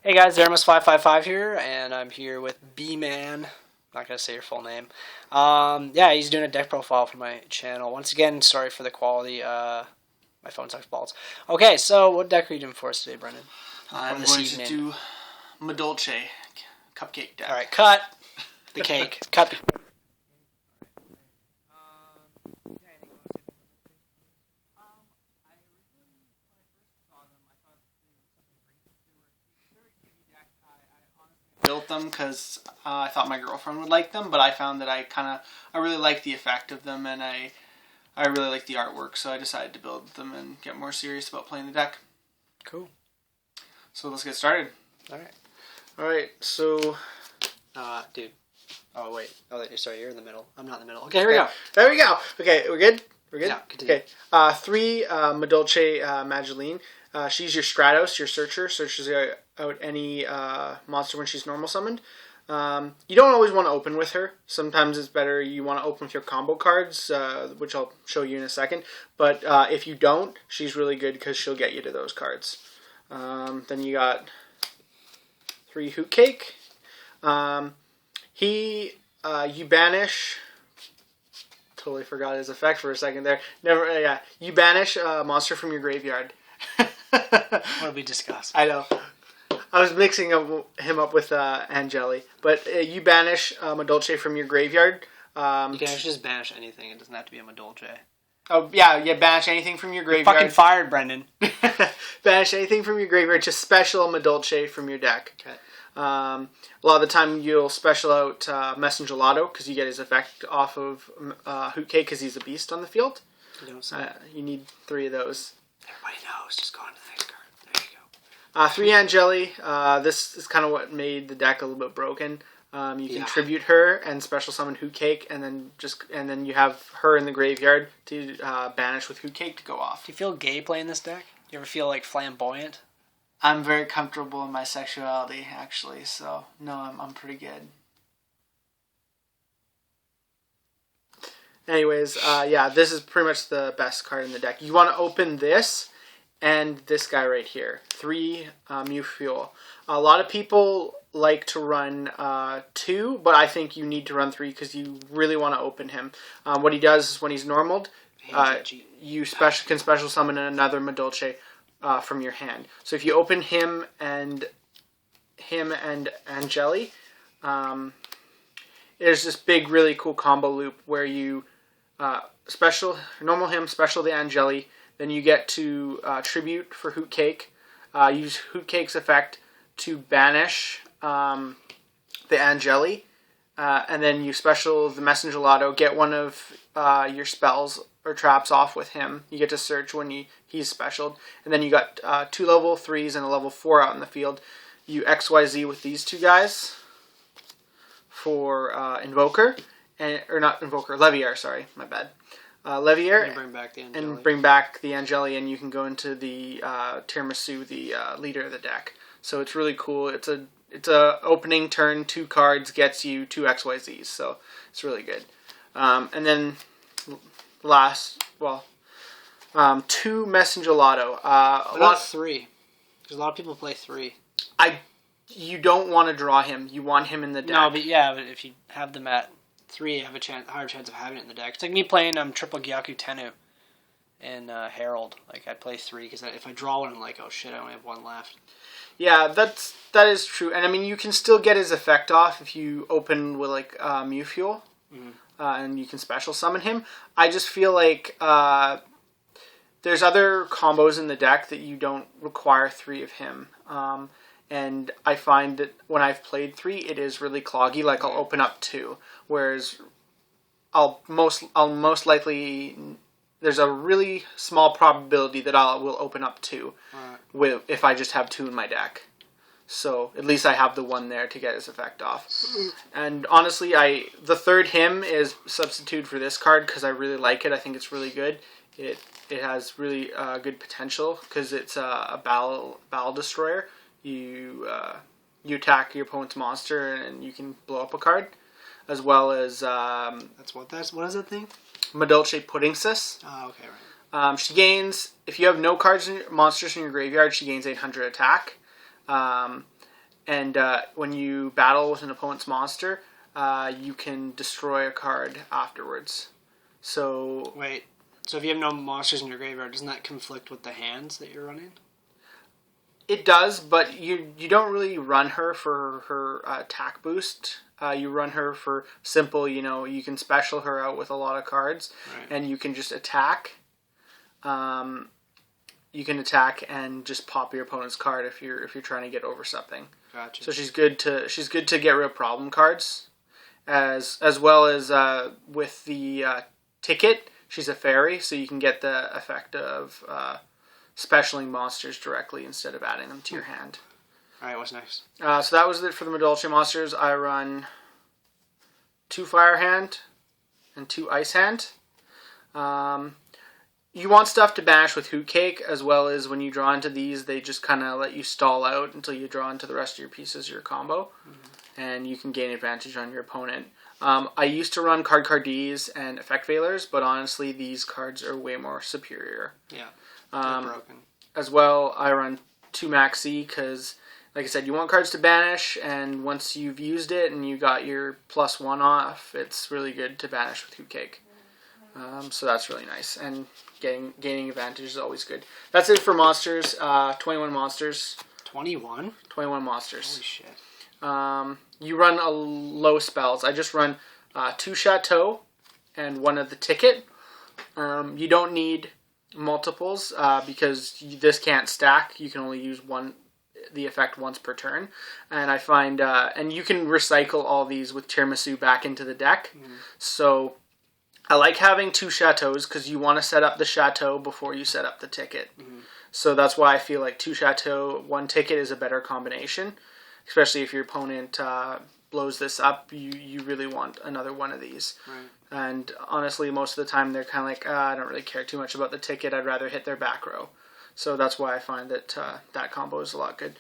Hey guys, Aramis555 here, and I'm here with B-Man. Not gonna say your full name. Yeah, he's doing a deck profile for my channel. Once again, sorry for the quality. My phone sucks balls. Okay, so what deck are you doing for us today, Brendan? I'm going to do MADOLCHE cupcake deck. All right, cut the cake. Cut the. Built them because I thought my girlfriend would like them, but I found that I really like the effect of them, and I really like the artwork, so I decided to build them and get more serious about playing the deck. Cool. So let's get started. Alright, so dude. Oh wait. Oh, sorry, you're in the middle. I'm not in the middle. Okay, here we go. There we go. Okay, we're good? We're good? Yeah, continue. Okay. 3 MADOLCHE Mageline. She's your Stratos, your searcher. Searches out any monster when she's normal summoned. You don't always want to open with her. Sometimes it's better you want to open with your combo cards, which I'll show you in a second. But if you don't, she's really good because she'll get you to those cards. Then you got 3 Hoot Cake. You banish. Totally forgot his effect for a second there. Yeah. You banish a monster from your graveyard. What did we discuss? I know. I was mixing him up with Angeli. But you banish MADOLCHE from your graveyard. You can actually just banish anything. It doesn't have to be a MADOLCHE. Oh, yeah, banish anything from your graveyard. You're fucking fired, Brendan. Banish anything from your graveyard. Just special MADOLCHE from your deck. Okay. A lot of the time you'll special out Messenger Lotto because you get his effect off of Hoot Cake because he's a beast on the field. You need 3 of those. Everybody knows. Just go on to the next card. There you go. 3 Angeli. This is kind of what made the deck a little bit broken. You can tribute her and special summon Hoot Cake, and then you have her in the graveyard to banish with Hoot Cake to go off. Do you feel gay playing this deck? You ever feel like flamboyant? I'm very comfortable in my sexuality, actually. So no, I'm pretty good. Anyways, yeah, this is pretty much the best card in the deck. You want to open this and this guy right here. 3 Mu Fuel. A lot of people like to run 2, but I think you need to run 3 because you really want to open him. What he does is when he's normaled, you can special summon another MADOLCHE from your hand. So if you open him and Angeli, there's this big, really cool combo loop where you normal him, special the Angeli, then you get to tribute for Hoot Cake, use Hoot Cake's effect to banish the Angeli, and then you special the Messenger Lotto, get one of your spells or traps off with him. You get to search when he's specialed, and then you got 2 level 3s and a level 4 out in the field. You XYZ with these 2 guys for Invoker, or not Invoker, Levier, sorry, my bad. Levier, and bring back the Angeli. And bring back the Angeli, and you can go into the Tiramisu, the leader of the deck. So it's really cool. It's a opening turn, 2 cards gets you 2 XYZs, so it's really good. And then last, 2 Messenger Lotto. What about 3? Because a lot of people play 3. You don't want to draw him. You want him in the deck. No, but if you have them at 3, you have a higher chance of having it in the deck. It's like me playing triple Gyaku Tenu and Herald. Like I play 3 because if I draw one, I'm like, oh shit, I only have 1 left. Yeah, that is true. And I mean, you can still get his effect off if you open with like Mu Fuel, and you can special summon him. I just feel like there's other combos in the deck that you don't require 3 of him. And I find that when I've played 3, it is really cloggy. Like I'll open up 2, whereas I'll most likely, there's a really small probability that I will open up 2 if I just have 2 in my deck. So at least I have the 1 there to get his effect off. And honestly, the 3rd him is substitute for this card because I really like it. I think it's really good. It has really good potential because it's a battle destroyer. You attack your opponent's monster and you can blow up a card, as well as what is that thing? MADOLCHE Pudding Sis. Oh, okay, right. She gains, if you have no monsters in your graveyard, she gains 800 attack. And when you battle with an opponent's monster, you can destroy a card afterwards. So wait. So if you have no monsters in your graveyard, doesn't that conflict with the hands that you're running? it does, but you don't really run her for her attack boost. You run her for simple, you can special her out with a lot of cards, Right. and you can just attack. You can attack and just pop your opponent's card if you're trying to get over something. Gotcha. So she's good to get rid of problem cards, as well as with the ticket. She's a fairy, so you can get the effect of specialing monsters directly instead of adding them to your hand. All right, what's next? So that was it for the MADOLCHE monsters. I run 2 Fire Hand and 2 Ice Hand. You want stuff to banish with Hoot Cake, as well as when you draw into these, they just kind of let you stall out until you draw into the rest of your pieces of your combo, and you can gain advantage on your opponent. I used to run Card-Cardees and Effect Veilers, but honestly, these cards are way more superior. Yeah, they're broken. As well, I run 2 Maxi because, like I said, you want cards to banish, and once you've used it and you got your +1 off, it's really good to banish with Hoot Cake. So that's really nice, and gaining advantage is always good. That's it for monsters. 21 monsters. 21? 21 monsters. Holy shit. You run a low spells. I just run 2 Chateau and 1 of the ticket. You don't need multiples because this can't stack. You can only use the effect once per turn. And I find, and you can recycle all these with Tiramisu back into the deck. So I like having 2 Chateaus because you want to set up the Chateau before you set up the ticket. So that's why I feel like 2 Chateau, 1 ticket is a better combination. Especially if your opponent blows this up, you really want another one of these. Right. And honestly, most of the time they're kind of like, I don't really care too much about the ticket. I'd rather hit their back row. So that's why I find that that combo is a lot good.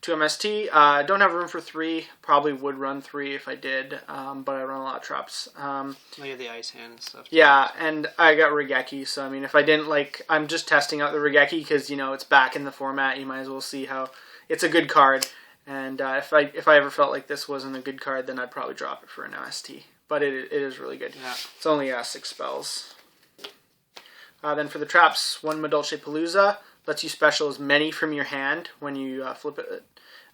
2 MST. Don't have room for 3. Probably would run 3 if I did, but I run a lot of traps. Look at the Ice Hand and stuff. Yeah, and I got Regeki, so I mean, if I didn't I'm just testing out the Regeki because, it's back in the format. You might as well see how it's a good card. And if I ever felt like this wasn't a good card, then I'd probably drop it for an MST. But it is really good. Yeah. It's only 6 spells. Then for the traps, 1 MADOLCHE Palooza lets you special as many from your hand when you flip it.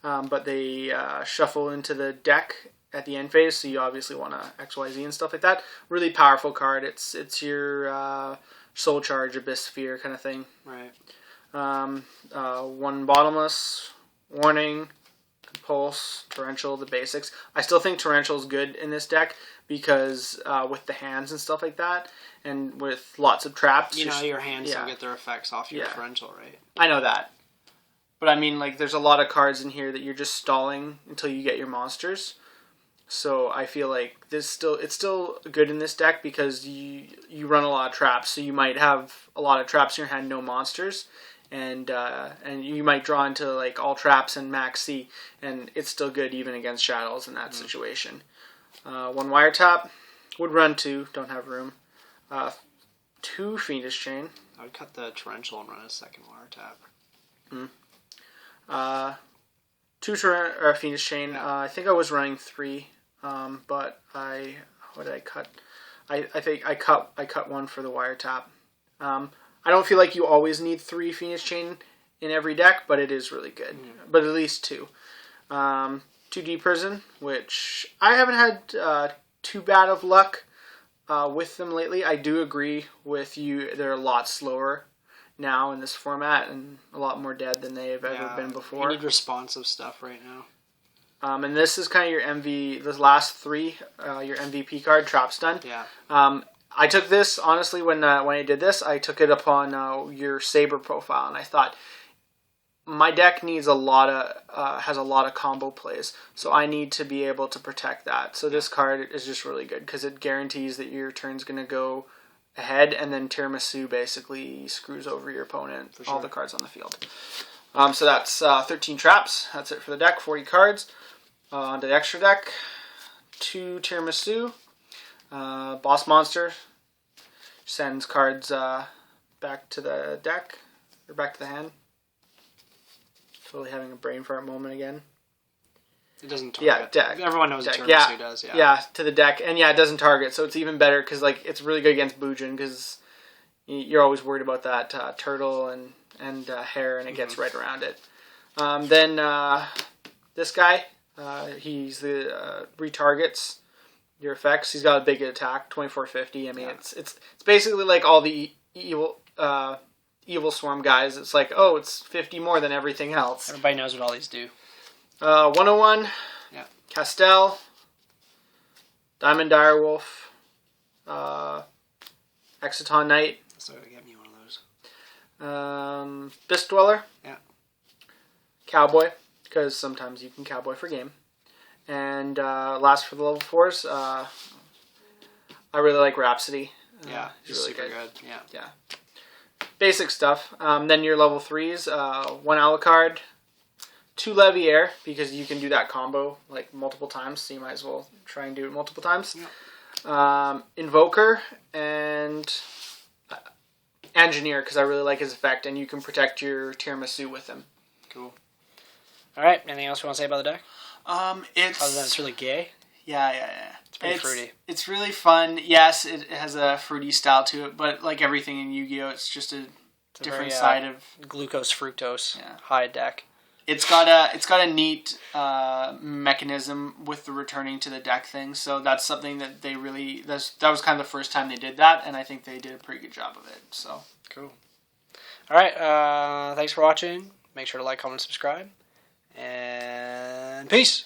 But they shuffle into the deck at the end phase, so you obviously want to XYZ and stuff like that. Really powerful card. It's your Soul Charge, Abyss Sphere kind of thing. Right. 1 Bottomless, Warning, Compulse, Torrential, the basics. I still think Torrential is good in this deck because with the hands and stuff like that, and with lots of traps. Your hands don't get their effects off your Torrential, right? I know that. But I mean, there's a lot of cards in here that you're just stalling until you get your monsters. So I feel like it's still good in this deck because you run a lot of traps. So you might have a lot of traps in your hand, no monsters. And you might draw into all traps and max C, and it's still good even against shadows in that situation. 1 Wiretap, would run 2, don't have room. 2 Fiendish Chain. I would cut the Torrential and run a 2nd Wiretap. 2 Fiendish Chain. I think I was running 3, but what did I cut? I think I cut 1 for the Wiretap. I don't feel like you always need 3 Fiendish Chain in every deck, but it is really good. But at least 2. 2D Prison, which I haven't had too bad of luck with them lately. I do agree with you. They're a lot slower now in this format and a lot more dead than they have ever been before. You need responsive stuff right now. And this is kind of your the last 3, your MVP card, Trap Stun. Yeah. I took this, honestly, when I did this, I took it upon your Saber profile, and I thought, my deck needs has a lot of combo plays, so I need to be able to protect that. So this card is just really good, because it guarantees that your turn's going to go ahead, and then Tiramisu basically screws over your opponent, all the cards on the field. So that's 13 traps. That's it for the deck, 40 cards. On to the extra deck, 2 Tiramisu. Boss Monster sends cards back to the deck, or back to the hand. Totally having a brain fart moment again. It doesn't target. Yeah, deck. Everyone knows deck. what Tiramisu does. Yeah, to the deck. And yeah, it doesn't target, so it's even better because like it's really good against Bujin because you're always worried about that turtle and hair, and it gets right around it. Then this guy, he's the retargets your effects. He's got a big attack, 2450. I mean, it's basically like all the evil swarm guys. It's like, oh, it's 50 more than everything else. Everybody knows what all these do. 101. Yeah. Castell. Diamond Direwolf. Exciton Knight. So get me one of those. Fist Dweller. Yeah. Cowboy, because sometimes you can cowboy for game. And last for the level 4s, I really like Rhapsody. Yeah, he's really super good. Yeah. Basic stuff. Then your level 3s, 1 Alucard, 2 Leviair, because you can do that combo like multiple times, so you might as well try and do it multiple times. Yeah. Invoker and Engineer, because I really like his effect, and you can protect your Tiramisu with him. Cool. All right. Anything else you want to say about the deck? Other than it's really gay. Yeah. It's pretty fruity. It's really fun. Yes, it has a fruity style to it, but like everything in Yu-Gi-Oh, it's just a different side of glucose fructose high deck. It's got a neat mechanism with the returning to the deck thing. So that's something that they really that was kind of the first time they did that, and I think they did a pretty good job of it. So cool. All right. Thanks for watching. Make sure to like, comment, subscribe, and peace.